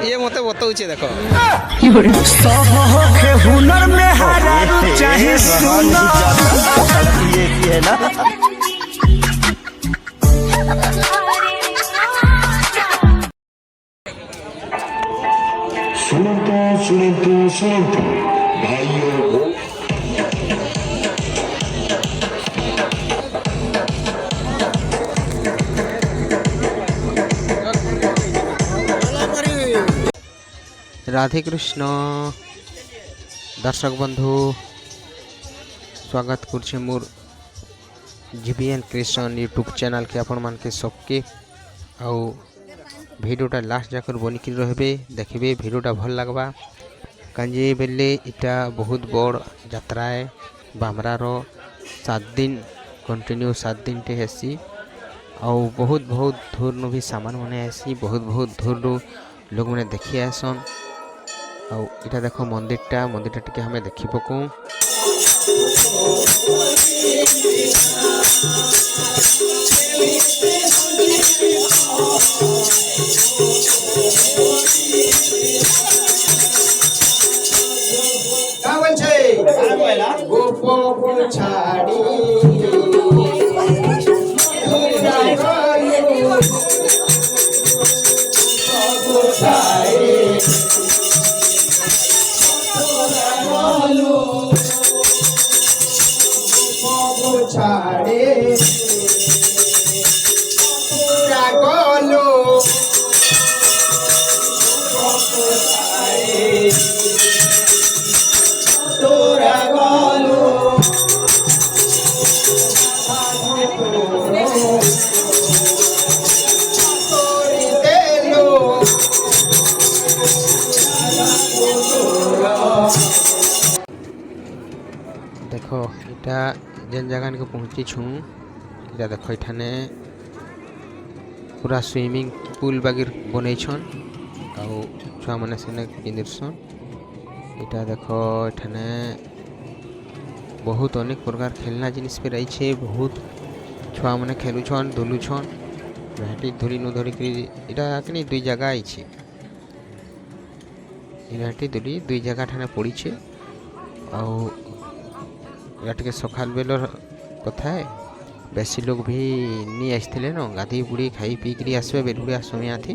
ये मते बताऊचे देखो हुनर में हारा चाहे सुनो ये है ना सुनते भाइयों राधे कृष्ण दर्शक बंधु स्वागत कर मोर जीबीएन कृष्ण यूट्यूब चैनल के आपण मान के सबके आउ वीडियोटा लास्ट जाकर बनिक रहे देखिए वीडियोटा भल लगवा कहीं बेले इटा बहुत बड़ यात्रा है बामरार 7 दिन कंटिन्यू 7 दिन टे हेसी आउ बहुत दूर भी सामान मैंने आसी बहुत दूर लोक मैंने देखी आसन आउ इटा देखो मंदिरटा टिके हमें देखी पकू देखो इटा जेन जगह को पहुँची छूँ इटा देखो इठाने पूरा स्विमिंग पूल बागिर बन छुआ मैंने सेने पिंधुसन इटा देखो इठाने बहुत अनेक प्रकार खेलना जिनिस पे रही बहुत छुआ मैंने खेलुछन धुलुछन भेटी धुली नु धरिक इटा कि 2 जगह आई इराटी धुली 2 जगह ठाने पड़ी आउ टे सकाल बेलर कथा है बेसी लोग भी नहीं आसते न गाधी बुड़ी खाई पीकरी आसबे बेलुड़िया समय थी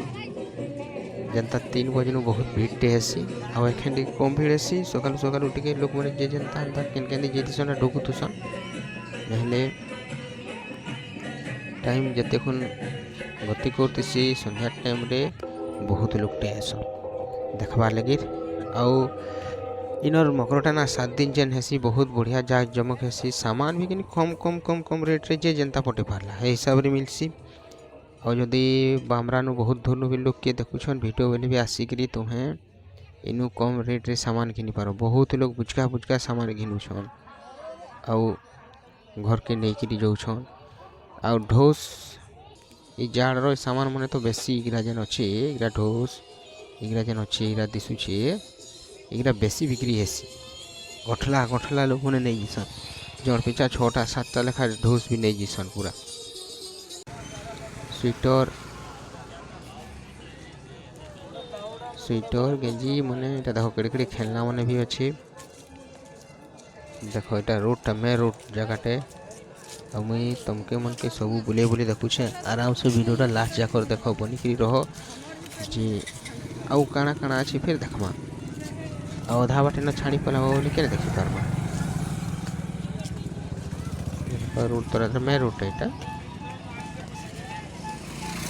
जनता 3 बजे बहुत भीड़ टे हेसी आखिन कम भीड़ हेसी सकाल सकाल उठिके लोक मैंने जे जनता अंता केन जेसन ढुकुथुसन नहले टाइम जते खुन गति करती संध्या टाइम रे बहुत लोग टे हेसन देखबार लगे आउ इनर मकरटा ना 7 दिन जेन हेसी बहुत बढ़िया जा जमक हेसी सामान भी कि कम रेट रे जे जनता पटे पारला हे हिसाब रे मिलसी और जदि बामरा नु बहुत दूर भी लोग के देखुछन वीडियो बेले भी आसिकरी तुम्हें इनु कम रेट रे सामान घिनी पारो बहुत लोग बुचका सामान घिनुछन आउ घर के नेकरी जाउछन आउ ढोस ई जाड़ रो सामान मने तो बेसी इगरा जेन अछि इगरा ढोस इगरा जेन अछि इगरा दिसुछे इगरा बेसी बिक्री हेसी गठला लोग मैंने नहीं जीसन जड़ पिछा 6टा 7टा लेखा ढोस भी नहीं जीसन पूरा स्वेटर गेंजी मैंने देखो कड़े खेलना मैंने भी अच्छे देखो यहाँ रोडटा मेन रोड जगहटे आ मुई तुमके मन के सब बुले देखुचे आराम से वीडियोटा लास्ट जाकर देख बनिकी रह जे आउ काଣା अच्छे फिर देखमा अधा बाटे न छाड़ी पला बोली के देखी पार्बा रोड तर मेन रोड यहाँ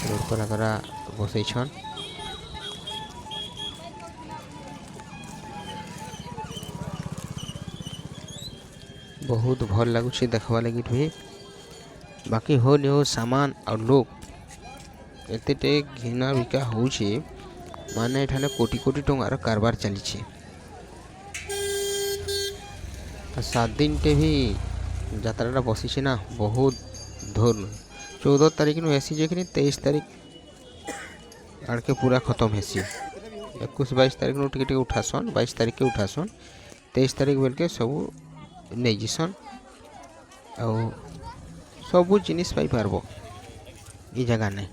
रोड पर करा बसई छन बहुत भल लगुच देखवा लगी भी बाकी हो नहीं हो सामान और लोग एते घिना बिका होचे माने एठाने कोटी टंकार कारबार चली 7 दिन टे भी यात्रा बसी ना बहुत धोर 14 तारीख नु हेसी जे 23 तारीख आड़ के पूरा खत्म हेसी 21-22 तारीख नु टिके उठासन 22 तारीख के उठासन 23 तारीख बेल के सब नहीं जीसन आउ सबू जिनिस पाई पारबो ई जगह ने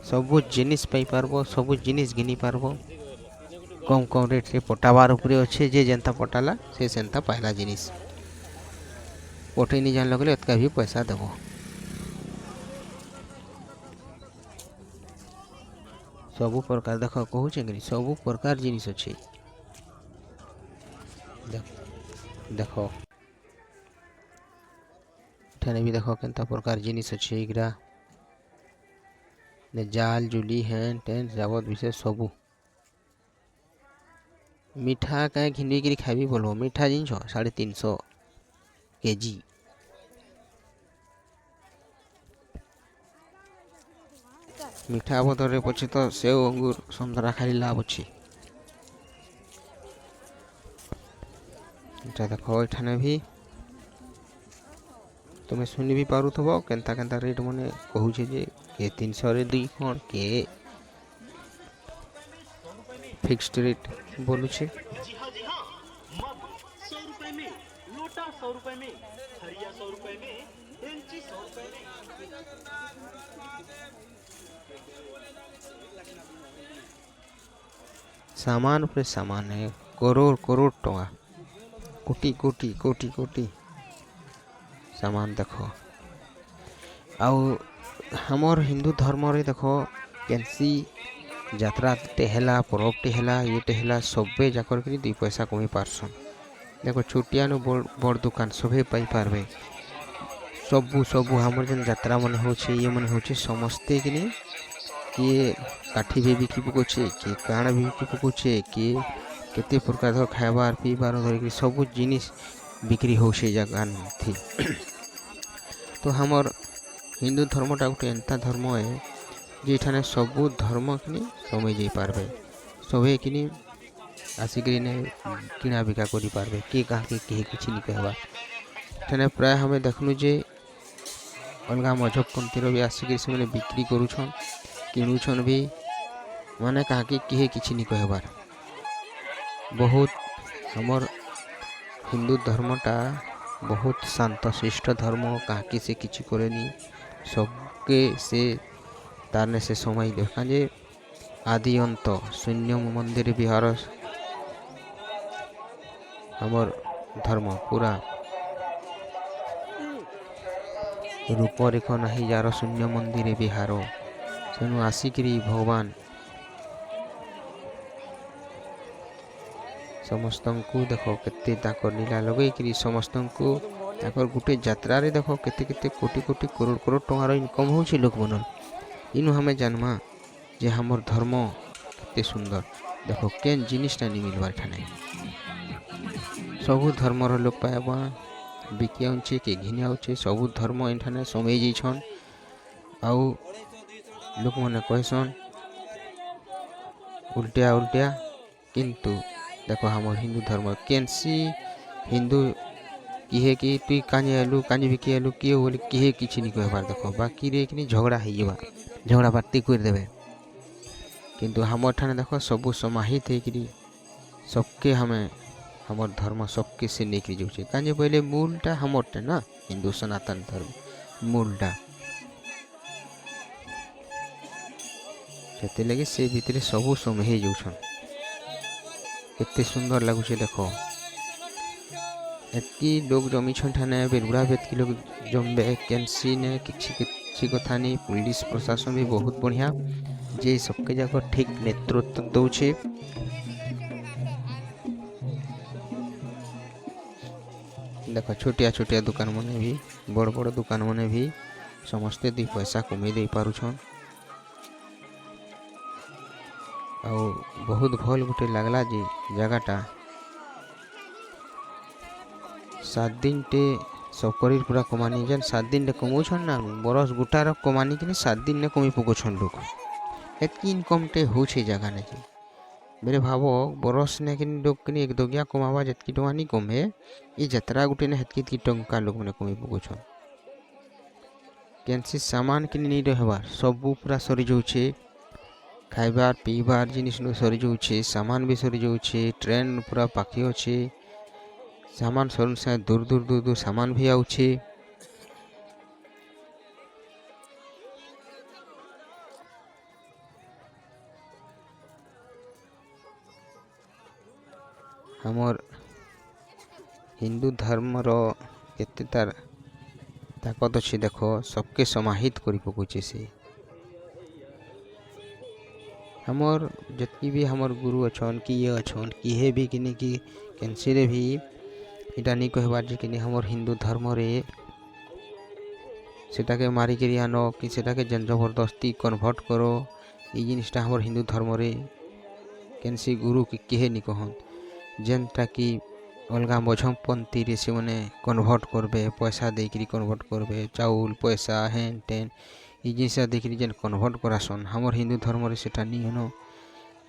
ସବୁ ଜିନିଷ ପାଇପାରବ ସବୁ ଜିନିଷ ଘିନି ପାରବ କମ୍ କମ୍ ରେଟ୍ରେ ପଟାବାର ଉପରେ ଅଛେ ଯେ ଯେନ୍ତା ପଟାଲା ସେ ସେନ୍ତା ପାଇଲା ଜିନିଷ ପଠେଇ ନି ଜାଣିଲ ଗଲେ ଏତକା ବି ପଇସା ଦେବ ସବୁ ପ୍ରକାର ଦେଖ କହୁଛେ କି ସବୁ ପ୍ରକାର ଜିନିଷ ଅଛି ଦେଖ ଏଠାନେ ବି ଦେଖ କେନ୍ତା ପ୍ରକାର ଜିନିଷ ଅଛି ଏଇଗୁରା ଜାଲ ଜୁଲି ହେନ୍ ଟେନ୍ ଯାବତ ବିଷୟ ସବୁ ମିଠା କାହିଁ ଘିନିକିରି ଖାଇବି ବୋଲ ମିଠା ଜିନିଷ 350 কেজি ମିଠା ବଦଳରେ ପଛେ ତ ସେଉ ଅଙ୍ଗୁର ସନ୍ତରା ଖାଲି ଲାଭ ଅଛି ଏଟା ଦେଖ ଏଠାନେ ବି ତୁମେ ଶୁଣି ବି ପାରୁଥିବ କେନ୍ତା କେନ୍ତା ରେଟ୍ ମାନେ କହୁଛେ ଯେ କିଏ 300 ରେ 2 ଖଣ୍ଡ କିଏ फिक्स्ड रेट बोलुछे जी हाँ मग 100 रुपए में लोटा 100 रुपए में हरिया 100 रुपए में एलची 100 रुपए में सामान पे सामान है करोड़ करोड़ टका कोटी कोटी कोटी कोटी सामान देखो आउ हमर हिंदू धर्म रे देखो केनसी যাত্রাতে হেলা পরবটি হেলা ইয়েতে হেলা সবে যাকর করি 2 পয়সা কমি পারছন দেখো ছোটিয়ানো বড় দোকান সবে পাই পারবে সবু সবু हमर जन যাত্রা মনে হচ্ছে ইয়ে মনে হচ্ছে সমস্তে কিনি কিয়ে কাঠি भी বিকি পকোছে কি কাণ भी বিকি পকোছে কি কেতে প্রকার খাইবার পিবার ধরি সবু জিনিস বিক্রি হচ্ছে জায়গা থি তো हमर हिंदू धर्मटा गोटे एंता धर्म है जेठाने सबू धर्म किनी समझ जाई पारबे सभे किनी आसिकरी ने किना बिका करी पारबे के कहा के किछि नि कहबा ठने प्राय हमें देखनु जे अलगा मजहब पंथीर भी आसिकरी से माने बिक्री करूछन किनुछन भी माने कहा के किछि नि कहबार बहुत हमर हिंदू धर्मटा बहुत शांत शिष्ट धर्म कहा से किछि करेनी सबके से तारने से समय देखा जे आदि अंत शून्य मंदिर विहार हमर धर्म पूरा रूपरेख नहीं जार शून्य मंदिर विहार सेनु आसिकरी भगवान समस्त को देखो केते ताकर लीला लगेकरी समस्त को ताकर गुटे यात्रा रे देखो केते केते कोटी कोटी करोड़ करोड़ टंकार इनकम होछि लोक बनल इनु हमें जानमा जे हमर धर्म केते सुंदर देखो केन जिनिसटा नि मिलबार ठाने सबु धर्मर लोक पाएबा बिकियाउचे के घिनियाउचे सबु धर्म इठाने समय जइछन आउ लोक माने कहसन उल्टिया उल्टिया किंतु देखो हमर हिंदू धर्म केनसी हिंदू किहे कि तुई कानी आलू कानी बिकी आलू किए बोली किहे किछि नि कहबार देखो बाकी रे कि झगड़ा है जबा झगड़ा बाती कर देबे किंतु हमर ठाने देखो सबु समाहित है कि सबके हमें हमर धर्म सबके से लेके जाउछे काजे पहले मूलटा हमरटा ना हिंदू सनातन धर्म मूलटा सेते लगे से भितरे सबु समहे जाउछन केते सुंदर लागुछे देखो एतकी लोग जमी ठाने बेलुड़ा बेतकी लोग जमबे कैंसी ने किछि कथा नहीं पुलिस प्रशासन भी बहुत बढ़िया जे सबके जाक ठीक नेतृत्व दौछे देखो छोटिया छोटिया दुकान माने भी बड़ बड़ दुकान माने भी समस्ते 2 पैसा कमे दे पारुछन आ बहुत भल गुटे लागला जे जगहटा 7 दिन टे सब करीर पूरा कमानी जन 7 दिन ने कमौछन ना बरस गुटार कमानी कि 7 दिन ने कमी पकोछन लोग एतकी इनकम टे होछे जगह ने मेरे भावो बरस ने कि लोग कि एक दोगिया कमावा जतकी टका नि कमे ई जतरा गुटे ने हेतकी टंका लोग ने कमी पकोछन केनसी सामान कि नि रहबार सब पूरा सरी जाउछे खाइबार पीबार जिनिस नो सरी जाउछे सामान भी सरी जाउछे ट्रेन पूरा पाखी अछि सामान सरुन से दूर दूर दूर दूर सामान भी आउछे हमर हिंदू धर्मर केते तार ताकत अच्छी देख सबके समाहित कर पकुचे से हमर जतकी भी हमर गुरु अच्छन कि ये अच्छन किहे भी कि कैंसिरे भी इटा नहीं कहबार जे कि हमर हिंदू धर्म रे सेटाके मारिक आन कि सेटाके जन जबरदस्ती कन्वर्ट करो ये जिनिसटा हमर हिंदू धर्म रे कैंसी गुरु कि किहे नहीं कहन जेनटा कि अलगा मझमपंथी रे से मैंने कन्वर्ट करबे पैसा देकरी कन्वर्ट करबे चाउल पैसा हेन टेन ये जिनसा देखिए जेन कन्वर्ट करासन हमर हिंदू धर्म रे सेटा नहीं हन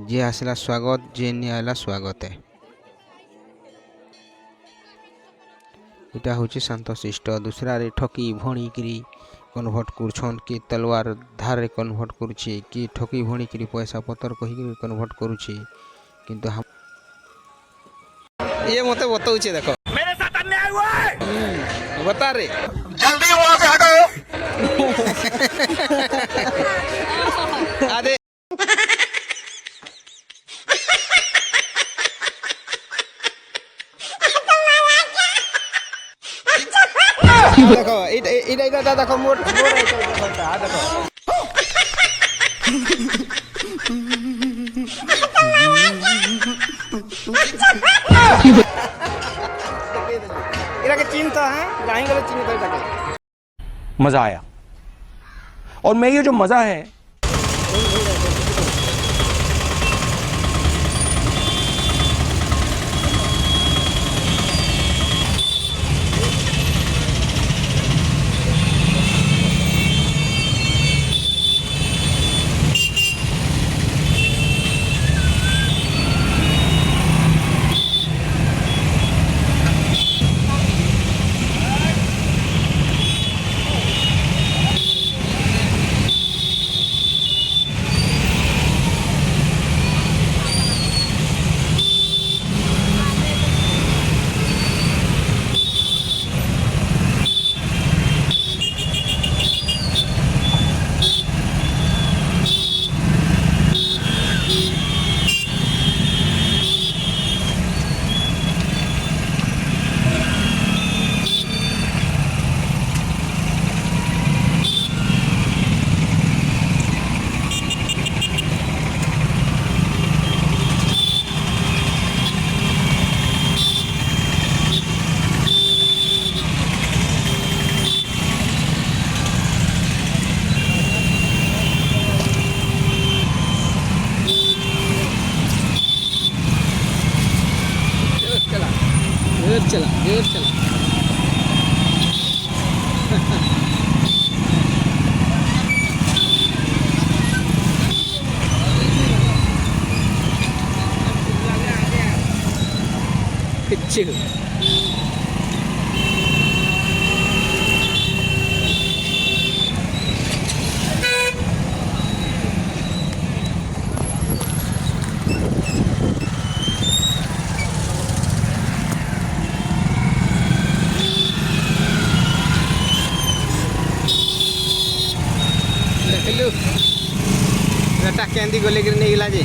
जे आसला स्वागत जे नहीं आला स्वागत है इटा हूँ शांत शिष्ट दूसरा रे ठकी भणिकी कन्वर्ट करछन कि तलवार धारे कन्वर्ट करुचे कि ठकी भणिकी पैसा पतर कही कन्वर्ट करुचे किंतु हम ये मते बताऊचे देखो मेरे साथ अन्याय हुआ है। बता रे जल्दी वहां से हटो। अरे देखो इटा देखो मोर देखो इरा के चिंता है गाई गले चिंता है मजा आया और मैं ये जो मजा है चला पिच्चे केंदी गले नहीं गला जे